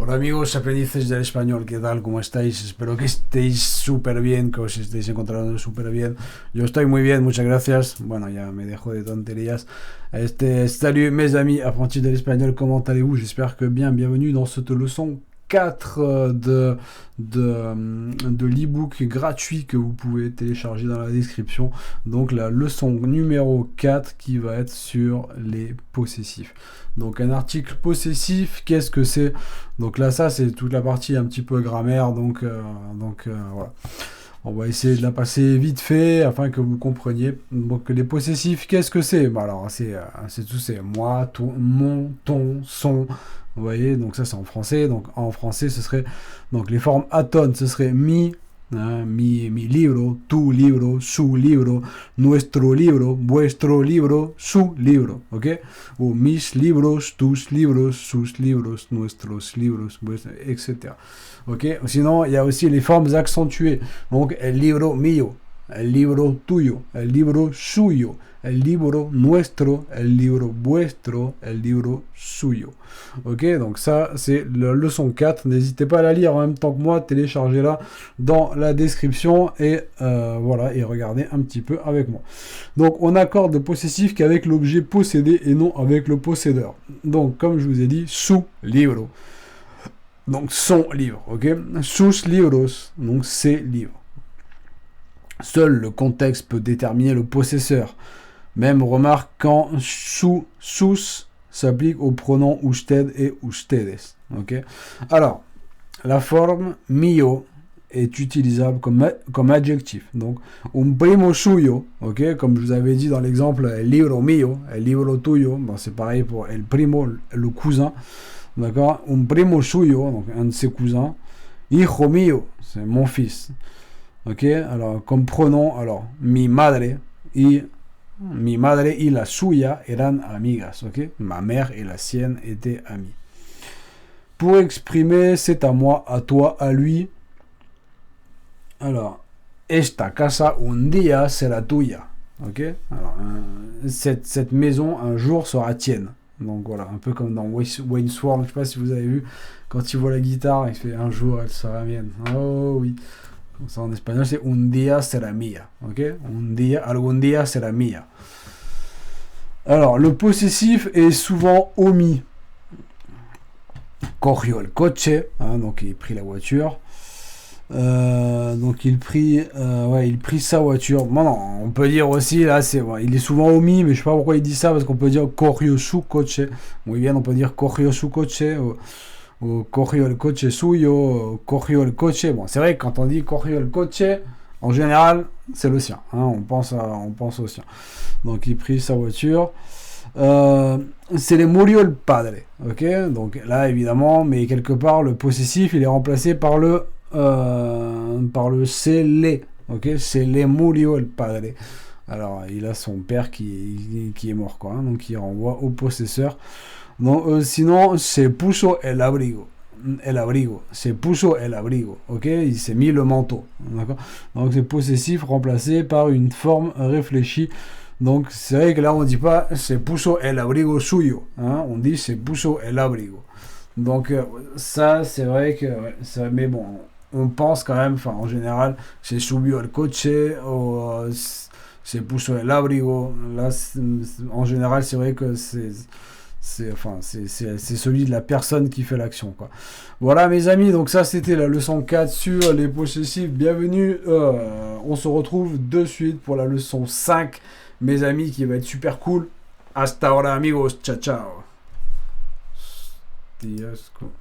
Hola amigos aprendices del español, ¿qué tal? ¿Cómo estáis? Espero que estéis súper bien, que os estéis encontrando súper bien. Yo estoy muy bien, muchas gracias. Bueno, ya me dejo de tonterías. Salut mes amis apprentis de l'espagnol, comment allez-vous? J'espère que bien, bienvenue dans cette leçon 4 de l'e-book gratuit que vous pouvez télécharger dans la description. Donc la leçon numéro 4 qui va être sur les possessifs. Donc un article possessif, qu'est-ce que c'est? Donc là, ça c'est toute la partie un petit peu grammaire, donc voilà. On va essayer de la passer vite fait afin que vous compreniez. Donc les possessifs, qu'est-ce que c'est? Bah alors c'est tout, c'est moi, ton, mon, ton, son. Vous voyez, donc ça c'est en français. Donc en français, ce serait donc les formes atones, ce serait mi, mi libro, tu libro, su libro, nuestro libro, vuestro libro, su libro, ok? Ou mis libros, tus libros, sus libros, nuestros libros, etc. Ok? Sinon, il y a aussi les formes accentuées. Donc, el libro mío, el libro tuyo, el libro suyo, el libro nuestro, el libro vuestro, el libro suyo. Ok, donc ça, c'est la leçon 4. N'hésitez pas à la lire en même temps que moi. Téléchargez-la dans la description et voilà, et regardez un petit peu avec moi. Donc, on accorde le possessif qu'avec l'objet possédé et non avec le possédeur. Donc, comme je vous ai dit, su libro. Donc, son livre, ok? Sus libros, donc ses livres. Seul le contexte peut déterminer le possesseur. Même remarque quand sus s'applique aux pronoms usted et ustedes. Okay. Alors, la forme mio est utilisable comme adjectif. Donc, un primo suyo, okay, comme je vous avais dit dans l'exemple, el libro mio, el libro tuyo, bon, c'est pareil pour el primo, le cousin. D'accord? Un primo suyo, donc un de ses cousins. Hijo mio, c'est mon fils. Ok? Alors, comme pronom, alors, mi madre y la suya eran amigas, ok? Ma mère et la sienne étaient amies. Pour exprimer c'est à moi, à toi, à lui. Alors, esta casa un día será tuya, ok? Alors, cette maison un jour sera tienne. Donc voilà, un peu comme dans Wayne's World, je sais pas si vous avez vu, quand il voit la guitare, il fait un jour elle sera mienne. Oh oui. Comme ça en espagnol, c'est un día será mía. Ok? Algún día será mía. Alors, le possessif est souvent omis. Cogió el coche, hein, donc il prit la voiture. Donc il prit sa voiture. Bon, non, on peut dire aussi, là, il est souvent omis, mais je sais pas pourquoi il dit ça, parce qu'on peut dire cogió su coche. Muy bien, on peut dire cogió su coche. Ou cogió el coche suyo, cogió el coche. Bon, c'est vrai que quand on dit cogió el coche, en général, c'est le sien. Hein, on pense au sien. Donc, il prit sa voiture. Se le murió el padre. Ok, donc là, évidemment, mais quelque part, le possessif, il est remplacé par le se le. Ok, se le murió el padre. Alors, il a son père qui est mort, quoi. Hein, donc, il renvoie au possesseur. Non, sinon, se puso el abrigo. El abrigo. Se puso el abrigo. Ok, il s'est mis le manteau. D'accord. Donc, c'est possessif remplacé par une forme réfléchie. Donc, c'est vrai que là, on ne dit pas se puso el abrigo suyo. Hein, on dit se puso el abrigo. Donc, ça, c'est vrai que. Ouais, mais bon, on pense quand même, enfin, en général, se subió el coche. Se puso el abrigo. Là, en général, c'est vrai que c'est celui de la personne qui fait l'action, quoi. Voilà mes amis, donc ça c'était la leçon 4 sur les possessifs. Bienvenue, on se retrouve de suite pour la leçon 5, mes amis, qui va être super cool. Hasta ahora amigos, ciao ciao. Diasco.